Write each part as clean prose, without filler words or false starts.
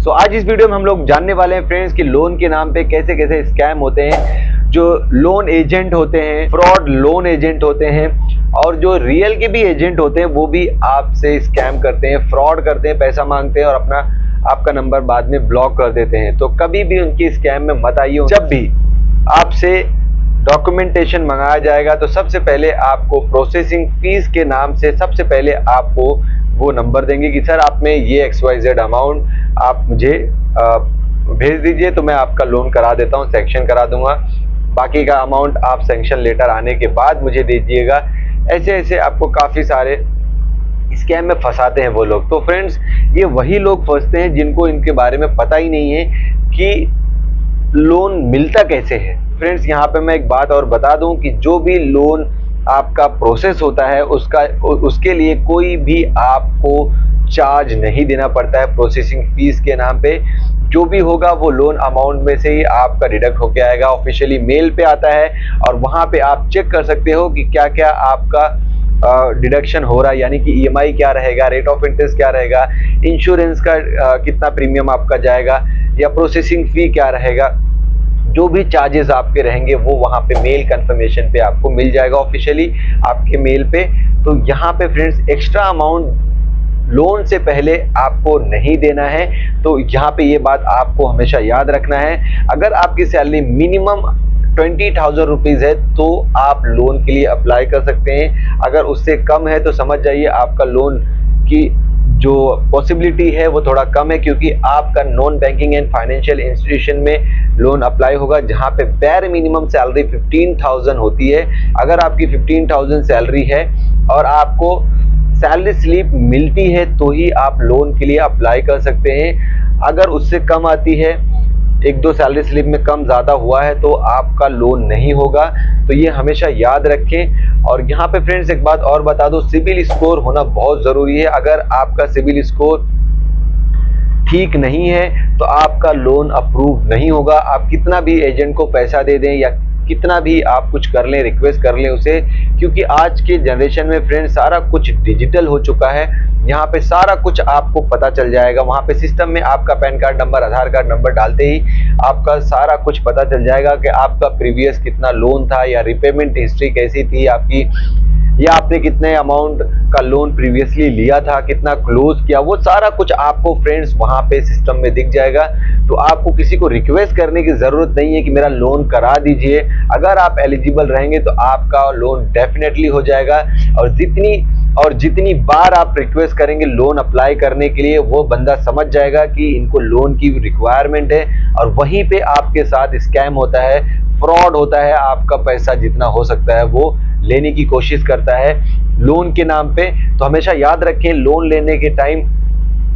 तो आज इस वीडियो में हम लोग जानने वाले हैं फ्रेंड्स कि लोन के नाम पे कैसे कैसे स्कैम होते हैं, जो लोन एजेंट होते हैं, फ्रॉड लोन एजेंट होते हैं और जो रियल के भी एजेंट होते हैं वो भी आपसे स्कैम करते हैं, फ्रॉड करते हैं, पैसा मांगते हैं और आपका नंबर बाद में ब्लॉक कर देते हैं। तो कभी भी उनकी स्कैम में मत आइए। जब भी आपसे डॉक्यूमेंटेशन मंगाया जाएगा तो सबसे पहले आपको प्रोसेसिंग फीस के नाम से सबसे पहले आपको वो नंबर देंगे कि सर आप में ये XYZ अमाउंट आप मुझे भेज दीजिए तो मैं आपका लोन करा देता हूँ, सैंक्शन करा दूंगा, बाकी का अमाउंट आप सैंक्शन लेटर आने के बाद मुझे दीजिएगा। ऐसे ऐसे आपको काफ़ी सारे स्कैम में फंसाते हैं वो लोग। तो फ्रेंड्स, ये वही लोग फंसते हैं जिनको इनके बारे में पता ही नहीं है कि लोन मिलता कैसे है। फ्रेंड्स, यहाँ पे मैं एक बात और बता दूं कि जो भी लोन आपका प्रोसेस होता है उसके लिए कोई भी आपको चार्ज नहीं देना पड़ता है प्रोसेसिंग फीस के नाम पे। जो भी होगा वो लोन अमाउंट में से ही आपका डिडक्ट होके आएगा, ऑफिशियली मेल पे आता है और वहाँ पे आप चेक कर सकते हो कि क्या क्या आपका डिडक्शन हो रहा है, यानी कि EMI क्या रहेगा, रेट ऑफ इंटरेस्ट क्या रहेगा, इंश्योरेंस का कितना प्रीमियम आपका जाएगा या प्रोसेसिंग फी क्या रहेगा। जो भी चार्जेस आपके रहेंगे वो वहाँ पे मेल कंफर्मेशन पे आपको मिल जाएगा ऑफिशियली आपके मेल पे। तो यहाँ पे फ्रेंड्स, एक्स्ट्रा अमाउंट लोन से पहले आपको नहीं देना है। तो यहाँ पे ये बात आपको हमेशा याद रखना है। अगर आपकी सैलरी मिनिमम 20,000 रुपीज़ है तो आप लोन के लिए अप्लाई कर सकते हैं। अगर उससे कम है तो समझ जाइए आपका लोन की जो पॉसिबिलिटी है वो थोड़ा कम है, क्योंकि आपका non banking and financial institution में लोन अप्लाई होगा जहां पे बैर मिनिमम सैलरी 15,000 होती है। अगर आपकी 15,000 सैलरी है और आपको सैलरी स्लिप मिलती है तो ही आप लोन के लिए अप्लाई कर सकते हैं। अगर उससे कम आती है, एक दो सैलरी स्लिप में कम ज़्यादा हुआ है तो आपका लोन नहीं होगा। तो ये हमेशा याद रखें। और यहाँ पे फ्रेंड्स एक बात और बता दो, सिबिल स्कोर होना बहुत ज़रूरी है। अगर आपका सिबिल स्कोर ठीक नहीं है तो आपका लोन अप्रूव नहीं होगा। आप कितना भी एजेंट को पैसा दे दें या कितना भी आप कुछ कर लें, रिक्वेस्ट कर लें उसे, क्योंकि आज के जनरेशन में फ्रेंड्स सारा कुछ डिजिटल हो चुका है। यहाँ पे सारा कुछ आपको पता चल जाएगा। वहाँ पे सिस्टम में आपका पैन कार्ड नंबर, आधार कार्ड नंबर डालते ही आपका सारा कुछ पता चल जाएगा कि आपका प्रीवियस कितना लोन था या रिपेमेंट हिस्ट्री कैसी थी आपकी, या आपने कितने अमाउंट का लोन प्रीवियसली लिया था, कितना क्लोज किया, वो सारा कुछ आपको फ्रेंड्स वहाँ पे सिस्टम में दिख जाएगा। तो आपको किसी को रिक्वेस्ट करने की ज़रूरत नहीं है कि मेरा लोन करा दीजिए। अगर आप एलिजिबल रहेंगे तो आपका लोन डेफिनेटली हो जाएगा। और जितनी बार आप रिक्वेस्ट करेंगे लोन अप्लाई करने के लिए, वो बंदा समझ जाएगा कि इनको लोन की रिक्वायरमेंट है और वहीं पे आपके साथ स्कैम होता है, फ्रॉड होता है। आपका पैसा जितना हो सकता है वो लेने की कोशिश करता है लोन के नाम पे। तो हमेशा याद रखें, लोन लेने के टाइम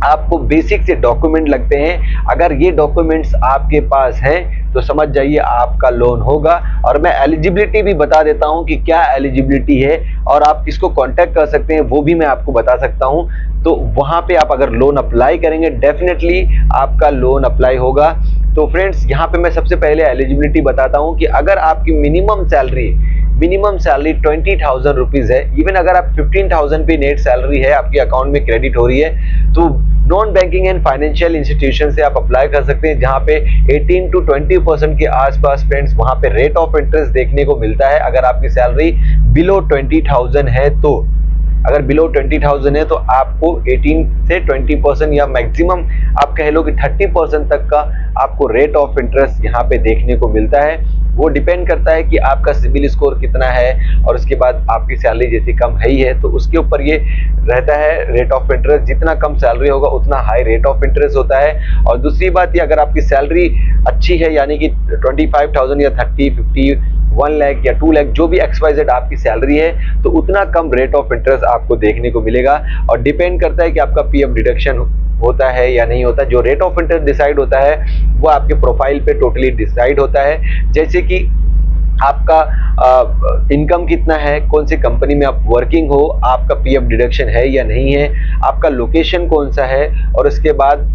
आपको बेसिक से डॉक्यूमेंट लगते हैं। अगर ये डॉक्यूमेंट्स आपके पास हैं तो समझ जाइए आपका लोन होगा। और मैं एलिजिबिलिटी भी बता देता हूं कि क्या एलिजिबिलिटी है और आप किसको कांटेक्ट कर सकते हैं वो भी मैं आपको बता सकता हूं। तो वहां पे आप अगर लोन अप्लाई करेंगे डेफिनेटली आपका लोन अप्लाई होगा। तो फ्रेंड्स, यहाँ पे मैं सबसे पहले एलिजिबिलिटी बताता हूँ कि अगर आपकी मिनिमम सैलरी 20,000 रुपीज़ है, इवन अगर आप 15,000 पे नेट सैलरी है आपके अकाउंट में क्रेडिट हो रही है, तो non banking and financial institution से आप अप्लाई कर सकते हैं जहां पे 18 to 20% के आसपास फ्रेंड्स वहां पे रेट ऑफ इंटरेस्ट देखने को मिलता है। अगर आपकी सैलरी बिलो 20,000 है तो, अगर बिलो 20,000 है तो आपको 18 से 20% या मैक्सिमम आप कह लो कि 30% तक का आपको रेट ऑफ इंटरेस्ट यहाँ पे देखने को मिलता है। वो डिपेंड करता है कि आपका सिबिल स्कोर कितना है और उसके बाद आपकी सैलरी जैसी कम है ही है तो उसके ऊपर ये रहता है रेट ऑफ इंटरेस्ट। जितना कम सैलरी होगा उतना हाई रेट ऑफ इंटरेस्ट होता है। और दूसरी बात ये, अगर आपकी सैलरी अच्छी है यानी कि 25,000 या 30, 50, 1 लाख या 2 लाख जो भी XYZ आपकी सैलरी है तो उतना कम रेट ऑफ इंटरेस्ट आपको देखने को मिलेगा। और डिपेंड करता है कि आपका PF डिडक्शन होता है या नहीं होता। जो रेट ऑफ इंटरेस्ट डिसाइड होता है वो आपके प्रोफाइल पे टोटली डिसाइड होता है, जैसे कि आपका इनकम कितना है, कौन सी कंपनी में आप वर्किंग हो, आपका PF डिडक्शन है या नहीं है, आपका लोकेशन कौन सा है और उसके बाद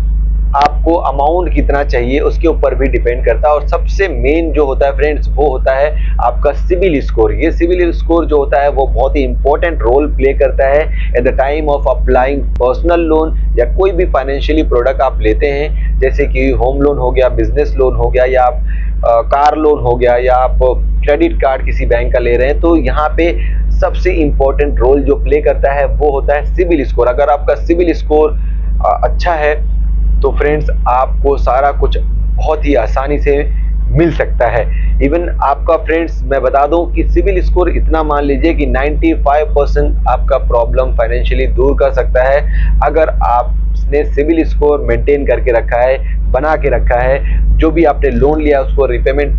आपको अमाउंट कितना चाहिए उसके ऊपर भी डिपेंड करता है। और सबसे मेन जो होता है फ्रेंड्स वो होता है आपका सिबिल स्कोर। ये सिबिल स्कोर जो होता है वो बहुत ही इंपॉर्टेंट रोल प्ले करता है at the time of applying personal loan या कोई भी फाइनेंशियली प्रोडक्ट आप लेते हैं जैसे कि होम लोन हो गया, बिजनेस लोन हो गया, या आप कार लोन हो गया, या आप क्रेडिट कार्ड किसी बैंक का ले रहे हैं, तो यहाँ पे सबसे इंपॉर्टेंट रोल जो प्ले करता है वो होता है सिविल स्कोर। अगर आपका सिविल स्कोर अच्छा है तो फ्रेंड्स आपको सारा कुछ बहुत ही आसानी से मिल सकता है। इवन आपका फ्रेंड्स मैं बता दूं कि सिविल स्कोर इतना मान लीजिए कि 95% आपका प्रॉब्लम फाइनेंशियली दूर कर सकता है। अगर आपने सिविल स्कोर मेंटेन करके रखा है, बना के रखा है, जो भी आपने लोन लिया उसको रिपेमेंट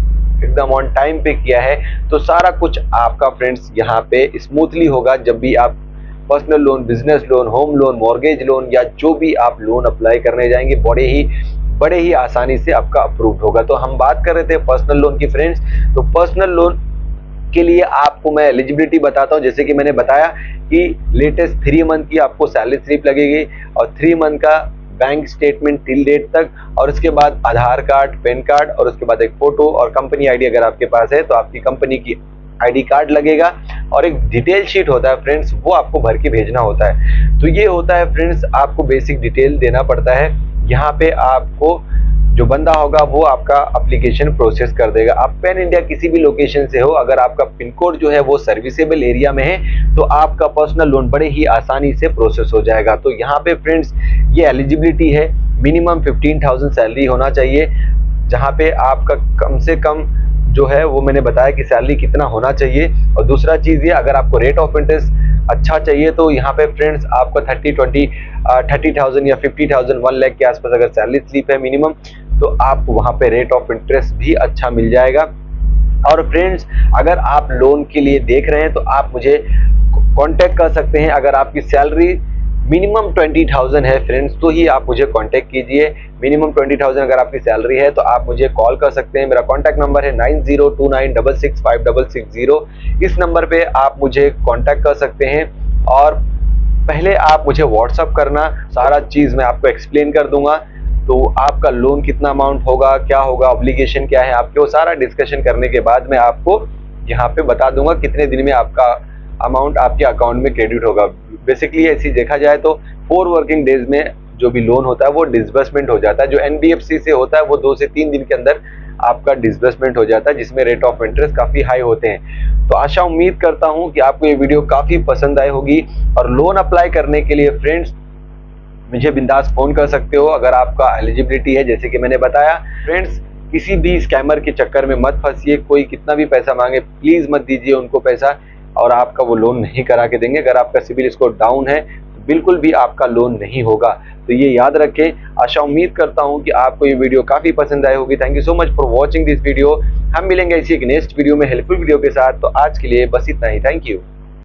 एकदम ऑन टाइम पे किया है, तो सारा कुछ आपका फ्रेंड्स यहाँ पे स्मूथली होगा। जब भी आप personal loan, business loan, home loan, mortgage loan या जो भी आप लोन अप्लाई करने जाएंगे बड़े ही आसानी से आपका अप्रूव्ड होगा। तो हम बात कर रहे थे पर्सनल लोन की फ्रेंड्स। तो पर्सनल लोन के लिए आपको मैं एलिजिबिलिटी बताता हूं। जैसे कि मैंने बताया कि लेटेस्ट 3 मंथ की आपको सैलरी स्लिप लगेगी और 3 मंथ का बैंक स्टेटमेंट टिल डेट तक, और उसके बाद आधार कार्ड, पैन कार्ड, और उसके बाद एक फोटो और कंपनी आईडी अगर आपके पास है तो आपकी कंपनी की आईडी कार्ड लगेगा, और एक डिटेल शीट होता है फ्रेंड्स, वो आपको भर के भेजना होता है। तो ये होता है फ्रेंड्स, आपको बेसिक डिटेल देना पड़ता है। यहाँ पे आपको जो बंदा होगा वो आपका एप्लीकेशन प्रोसेस कर देगा। आप पैन इंडिया किसी भी लोकेशन से हो, अगर आपका पिन कोड जो है वो सर्विसेबल एरिया में है तो आपका पर्सनल लोन बड़े ही आसानी से प्रोसेस हो जाएगा। तो यहाँ पे फ्रेंड्स ये एलिजिबिलिटी है, मिनिमम 15,000 सैलरी होना चाहिए, जहाँ पे आपका कम से कम जो है वो मैंने बताया कि सैलरी कितना होना चाहिए। और दूसरा चीज़ ये, अगर आपको रेट ऑफ इंटरेस्ट अच्छा चाहिए तो यहाँ पे फ्रेंड्स आपको 30,000 या 50,000, 1 लाख के आसपास अगर सैलरी स्लिप है मिनिमम, तो आपको वहाँ पे रेट ऑफ इंटरेस्ट भी अच्छा मिल जाएगा। और फ्रेंड्स अगर आप लोन के लिए देख रहे हैं तो आप मुझे कांटेक्ट कर सकते हैं। अगर आपकी सैलरी मिनिमम 20,000 है फ्रेंड्स तो ही आप मुझे कांटेक्ट कीजिए। मिनिमम 20,000 अगर आपकी सैलरी है तो आप मुझे कॉल कर सकते हैं। मेरा कॉन्टैक्ट नंबर है 9029665660। इस नंबर पे आप मुझे कांटेक्ट कर सकते हैं, और पहले आप मुझे व्हाट्सअप करना, सारा चीज़ मैं आपको एक्सप्लेन कर दूंगा। तो आपका लोन कितना अमाउंट होगा, क्या होगा, ऑब्लिगेशन क्या है आपके, वो सारा डिस्कशन करने के बाद मैं आपको यहाँ पे बता दूंगा कितने दिन में आपका अमाउंट आपके अकाउंट में क्रेडिट होगा। बेसिकली ऐसी देखा जाए तो 4 वर्किंग डेज में जो भी लोन होता है वो डिसबर्समेंट हो जाता है। जो NBFC से होता है वो 2 से 3 दिन के अंदर आपका डिसबर्समेंट हो जाता है, जिसमें रेट ऑफ इंटरेस्ट काफ़ी हाई होते हैं। तो आशा उम्मीद करता हूँ कि आपको ये वीडियो काफ़ी पसंद आई होगी। और लोन अप्लाई करने के लिए फ्रेंड्स मुझे बिंदास फ़ोन कर सकते हो अगर आपका एलिजिबिलिटी है, जैसे कि मैंने बताया। फ्रेंड्स किसी भी स्कैमर के चक्कर में मत फंसिए, कोई कितना भी पैसा मांगे प्लीज़ मत दीजिए उनको पैसा, और आपका वो लोन नहीं करा के देंगे। अगर आपका सिविल स्कोर डाउन है तो बिल्कुल भी आपका लोन नहीं होगा। तो ये याद रखें। आशा उम्मीद करता हूँ कि आपको ये वीडियो काफ़ी पसंद आई होगी। Thank you so much for watching this video. हम मिलेंगे इसी एक नेक्स्ट वीडियो में हेल्पफुल वीडियो के साथ। तो आज के लिए बस इतना ही। Thank you.